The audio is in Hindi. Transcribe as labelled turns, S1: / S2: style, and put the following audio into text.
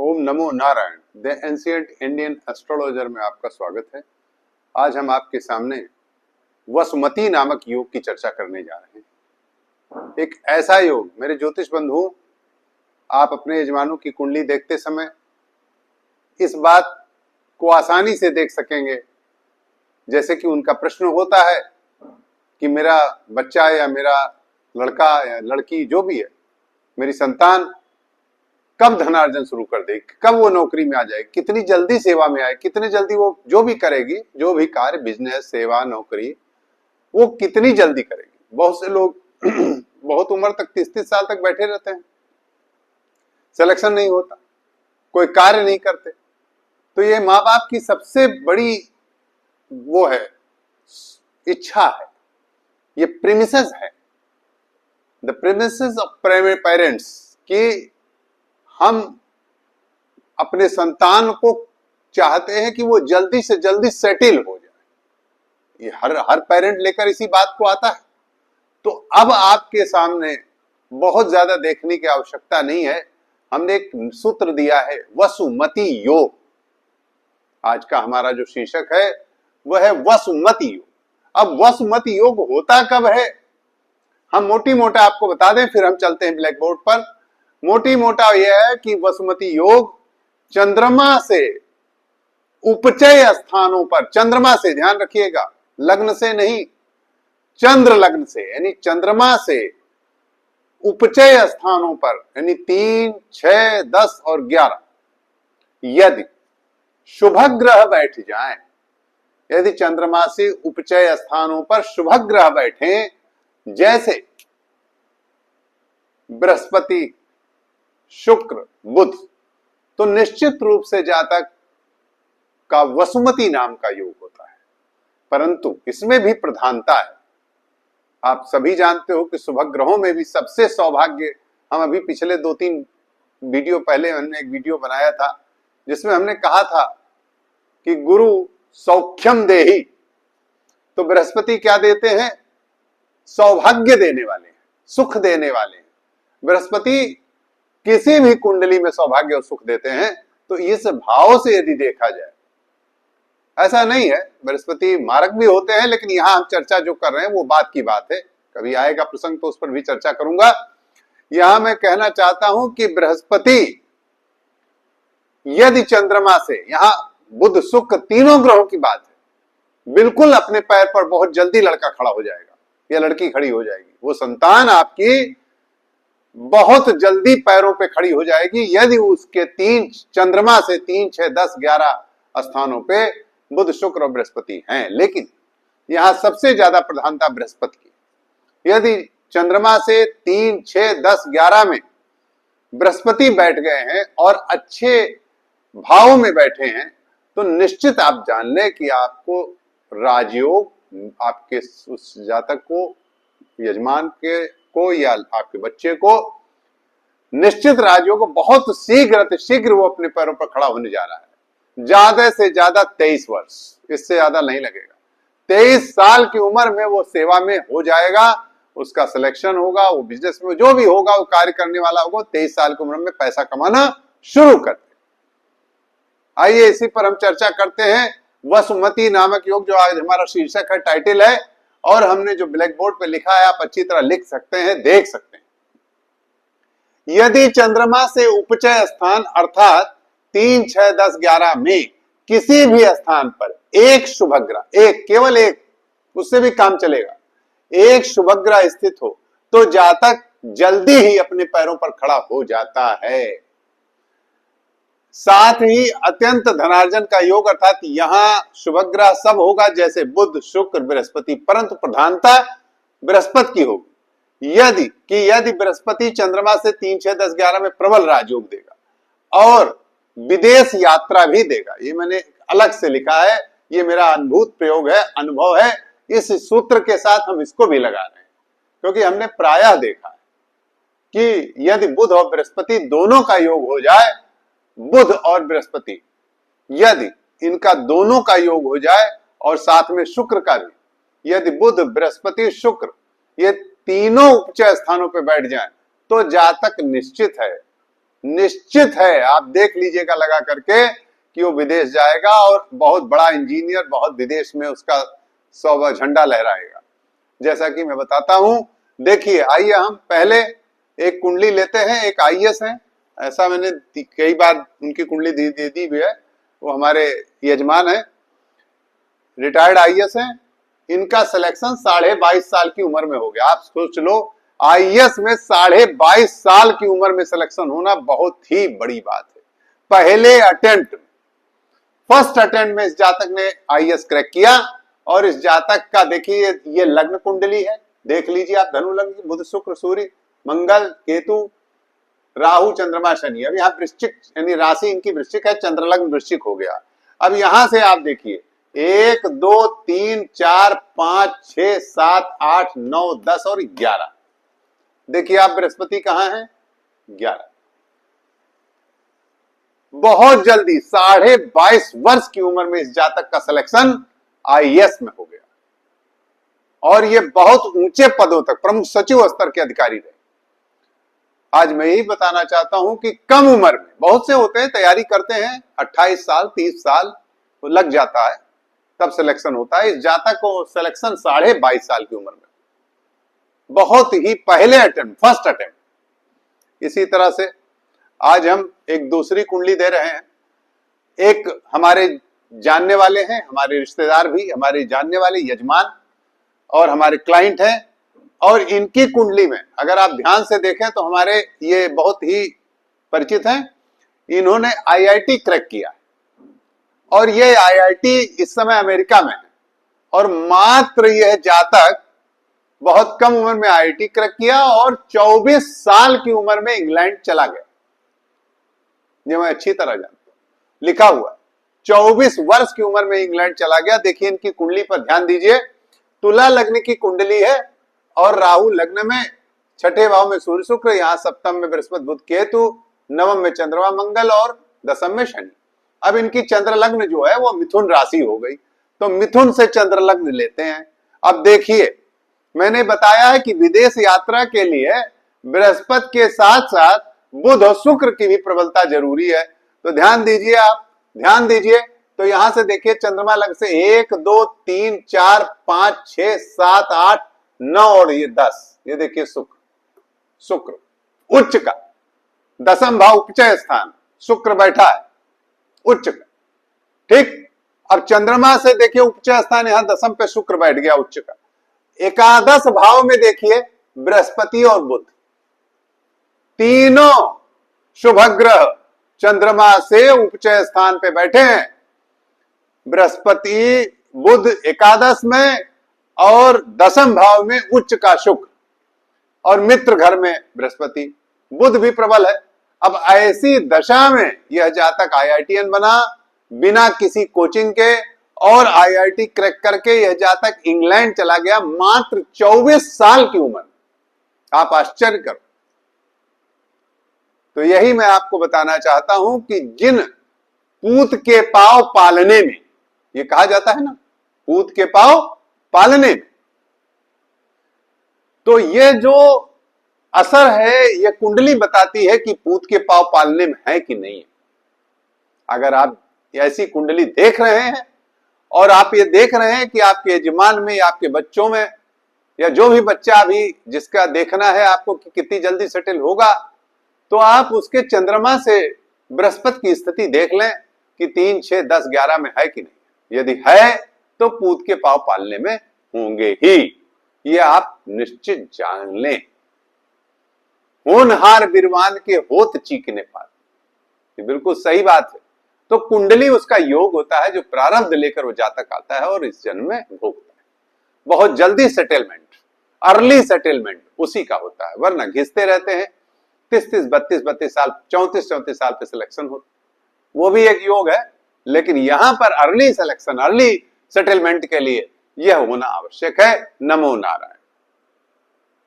S1: Om NaMo Narayan. The ancient Indian astrologer में आपका स्वागत है। आज हम आपके सामने वसुमती नामक योग की चर्चा करने जा रहे हैं। एक ऐसा योग, मेरे ज्योतिष बंधु, आप अपने यजमानों की कुंडली देखते समय इस बात को आसानी से देख सकेंगे, जैसे कि उनका प्रश्न होता है कि मेरा बच्चा या मेरा लड़का या लड़की जो भी है, मेरी संतान कब धनार्जन शुरू कर देगी, कब वो नौकरी में आ जाएगी, कितनी जल्दी सेवा में आए, कितनी जल्दी वो जो भी करेगी, जो भी कार्य, बिजनेस, सेवा, नौकरी, वो कितनी जल्दी करेगी। बहुत से लोग बहुत उम्र तक 30-30 साल तक बैठे रहते हैं, सिलेक्शन नहीं होता, कोई कार्य नहीं करते। तो ये माँ बाप की सबसे बड़ी वो है, इच्छा है, ये प्रीमिसेस है, द प्रीमिसेस ऑफ पेरेंट्स, कि हम अपने संतान को चाहते हैं कि वो जल्दी से जल्दी सेटल हो जाए। ये हर पेरेंट लेकर इसी बात को आता है। तो अब आपके सामने बहुत ज्यादा देखने की आवश्यकता नहीं है। हमने एक सूत्र दिया है, वसुमती योग। आज का हमारा जो शीर्षक है वह है वसुमती योग। अब वसुमती योग होता कब है, हम मोटी मोटा आपको बता दें, फिर हम चलते हैं ब्लैक बोर्ड पर। मोटी मोटा यह है कि वसुमती योग चंद्रमा से उपचय स्थानों पर, चंद्रमा से, ध्यान रखिएगा, लग्न से नहीं, चंद्र लग्न से, यानी चंद्रमा से उपचय स्थानों पर, यानी 3, 6, 10 और 11, यदि शुभ ग्रह बैठ जाएं, यदि चंद्रमा से उपचय स्थानों पर शुभ ग्रह बैठे, जैसे बृहस्पति, शुक्र, बुध, तो निश्चित रूप से जातक का वसुमती नाम का योग होता है। परंतु इसमें भी प्रधानता है। आप सभी जानते हो कि शुभ ग्रहों में भी सबसे सौभाग्य, हम अभी पिछले 2-3 वीडियो पहले हमने एक वीडियो बनाया था जिसमें हमने कहा था कि गुरु सौख्यम देहि, तो बृहस्पति क्या देते हैं? सौभाग्य देने वाले हैं, सुख देने वाले हैं। बृहस्पति किसी भी कुंडली में सौभाग्य और सुख देते हैं। तो इस भाव से यदि देखा जाए, ऐसा नहीं है, बृहस्पति मारक भी होते हैं, लेकिन यहां हम चर्चा जो कर रहे हैं वो बात की बात है। कभी आएगा प्रसंग तो उस पर भी चर्चा करूंगा। यहां मैं कहना चाहता हूं कि बृहस्पति यदि चंद्रमा से, यहां बुध शुक्र तीनों ग्रहों की बात है, बिल्कुल अपने पैर पर बहुत जल्दी लड़का खड़ा हो जाएगा या लड़की खड़ी हो जाएगी, वो संतान आपकी बहुत जल्दी पैरों पे खड़ी हो जाएगी यदि उसके चंद्रमा से 3, 6, 10, 11 स्थानों पे बुध, शुक्र और बृहस्पति हैं। लेकिन यहां सबसे ज्यादा प्रधानता बृहस्पति की। यदि चंद्रमा से 3, 6, 10, 11 में बृहस्पति बैठ गए हैं और अच्छे भाव में बैठे हैं, तो निश्चित आप जान लें कि आपको राजयोग, आपके उस जातक को, यजमान को या आपके बच्चे को निश्चित राजयोग, बहुत शीघ्र वो अपने पैरों पर खड़ा होने जा रहा है। ज्यादा से ज्यादा 23 वर्ष, इससे ज्यादा नहीं लगेगा। 23 साल की उम्र में वो सेवा में हो जाएगा, उसका सिलेक्शन होगा, वो बिजनेस में जो भी होगा, वो कार्य करने वाला होगा। 23 साल की उम्र में पैसा कमाना शुरू करते। आइए इसी पर हम चर्चा करते हैं। वसुमती नामक योग जो आज हमारा शीर्षक है, टाइटल है, और हमने जो ब्लैक बोर्ड पे लिखा है आप अच्छी तरह लिख सकते हैं, देख सकते हैं। यदि चंद्रमा से उपचय स्थान अर्थात 3, 6, 10, 11 में किसी भी स्थान पर एक शुभ ग्रह, एक, केवल एक, उससे भी काम चलेगा, एक शुभ ग्रह स्थित हो, तो जातक जल्दी ही अपने पैरों पर खड़ा हो जाता है। साथ ही अत्यंत धनार्जन का योग, अर्थात यहां शुभ ग्रह सब होगा, जैसे बुध, शुक्र, बृहस्पति, परंतु प्रधानता बृहस्पति की होगी। यदि बृहस्पति चंद्रमा से 3, 6, 10, 11 में प्रबल राजयोग देगा और विदेश यात्रा भी देगा। ये मैंने अलग से लिखा है, ये मेरा अनुभूत प्रयोग है, अनुभव है। इस सूत्र के साथ हम इसको भी लगा रहे हैं, क्योंकि हमने प्रायः देखा है कि यदि बुध और बृहस्पति दोनों का योग हो जाए, बुध और बृहस्पति, यदि इनका दोनों का योग हो जाए और साथ में शुक्र का भी, यदि बुध, बृहस्पति, शुक्र ये तीनों उपचय स्थानों पर बैठ जाएं, तो जातक निश्चित है निश्चित है, आप देख लीजिएगा लगा करके कि वो विदेश जाएगा और बहुत बड़ा इंजीनियर, बहुत विदेश में उसका 100 झंडा लहराएगा। जैसा कि मैं बताता हूं, देखिए आइए हम पहले एक कुंडली लेते हैं। एक आईएएस है, ऐसा मैंने कई बार उनकी कुंडली दे दी भी है, वो हमारे यजमान है, रिटायर्ड आईएएस हैं। इनका सिलेक्शन 22.5 साल की उम्र में हो गया। आप सोच लो, आईएएस में 22.5 साल की उम्र में सिलेक्शन होना बहुत ही बड़ी बात है। पहले अटेम्प्ट, फर्स्ट अटेम्प्ट में इस जातक ने आईएएस क्रैक किया। और इस जातक का देखिए ये लग्न कुंडली है, देख लीजिए आप, धनु लग्न, बुध शुक्र सूर्य मंगल केतु राहु चंद्रमा शनि। अब यहाँ वृश्चिक यानी राशि इनकी वृश्चिक है, चंद्र लग्न वृश्चिक हो गया। अब यहां से आप देखिए 1 2 3 4 5 6 7 8 9 10 और 11। देखिए आप बृहस्पति कहां है, 11। बहुत जल्दी 22.5 वर्ष की उम्र में इस जातक का सिलेक्शन आईएएस में हो गया और ये बहुत ऊंचे पदों तक, प्रमुख सचिव स्तर के अधिकारी रहे। आज मैं यही बताना चाहता हूं कि कम उम्र में, बहुत से होते हैं तैयारी करते हैं 28 साल 30 साल तो लग जाता है, तब सिलेक्शन होता है। इस जातक को सिलेक्शन 22.5 साल की उम्र में, बहुत ही पहले अटेम्प्ट, फर्स्ट अटेम्प्ट। इसी तरह से आज हम एक दूसरी कुंडली दे रहे हैं। एक हमारे जानने वाले हैं, हमारे रिश्तेदार भी, हमारे जानने वाले यजमान और हमारे क्लाइंट हैं। और इनकी कुंडली में अगर आप ध्यान से देखें तो हमारे ये बहुत ही परिचित हैं। इन्होंने आईआईटी क्रैक किया और ये आईआईटी इस समय अमेरिका में है। और मात्र यह जातक बहुत कम उम्र में आईआईटी क्रैक किया और 24 साल की उम्र में इंग्लैंड चला गया। ये मैं अच्छी तरह जानता हूं, लिखा हुआ 24 वर्ष की उम्र में इंग्लैंड चला गया। देखिए इनकी कुंडली पर ध्यान दीजिए, तुला लग्न की कुंडली है और राहु लग्न में, छठे भाव में सूर्य शुक्र, यहां सप्तम में बृहस्पति बुध केतु, नवम में चंद्रमा मंगल और दसम में शनि। अब इनकी चंद्र लग्न जो है वो मिथुन राशि हो गई, तो मिथुन से चंद्र लग्न लेते हैं। अब देखिए मैंने बताया है कि विदेश यात्रा के लिए बृहस्पति के साथ साथ बुध और शुक्र की भी प्रबलता जरूरी है। तो ध्यान दीजिए, आप ध्यान दीजिए। तो यहां से देखिए चंद्रमा लग्न से 1 2 3 4 5 6 7 8 9 और ये 10। ये देखिए शुक्र उच्च का, दसम भाव उपचय स्थान, शुक्र बैठा है उच्च का, ठीक। अब चंद्रमा से देखिए उपचय स्थान, यहां दसम पे शुक्र बैठ गया उच्च का। एकादश भाव में देखिए बृहस्पति और बुध, तीनों शुभ ग्रह चंद्रमा से उपचय स्थान पे बैठे हैं। बृहस्पति बुध एकादश में और दसम भाव में उच्च का शुक्र, और मित्र घर में बृहस्पति, बुध भी प्रबल है। अब ऐसी दशा में यह जातक आईआईटीएन बना बिना किसी कोचिंग के, और आईआईटी क्रैक करके यह जातक इंग्लैंड चला गया मात्र 24 साल की उम्र। आप आश्चर्य करो। तो यही मैं आपको बताना चाहता हूं कि जिन पूत के पांव पालने में, ये कहा जाता है ना, पूत के पांव पालने में, तो ये जो असर है ये कुंडली बताती है कि पूत के पांव पालने में है कि नहीं है। अगर आप ऐसी कुंडली देख रहे हैं और आप ये देख रहे हैं कि आपके यजमान में या आपके बच्चों में, या जो भी बच्चा अभी जिसका देखना है आपको कि कितनी जल्दी सेटल होगा, तो आप उसके चंद्रमा से बृहस्पति की स्थिति देख लें कि 3 6 10 11 में है कि नहीं। यदि है तो पूत के पांव पालने में होंगे ही, ये आप निश्चित जान लें। होनहार बिरवान के होत चीकने पाते, बिल्कुल सही बात है। तो कुंडली उसका योग होता है जो प्रारब्ध लेकर वो जातक आता है और इस जन्म में भोगता है। बहुत जल्दी सेटलमेंट, अर्ली सेटलमेंट उसी का होता है, वरना घिसते रहते हैं 30 32 साल, 34 साल पे सिलेक्शन होता, वो भी एक योग है। लेकिन यहां पर अर्ली सिलेक्शन, अर्ली सेटलमेंट के लिए यह होना आवश्यक है। नमो नारायण।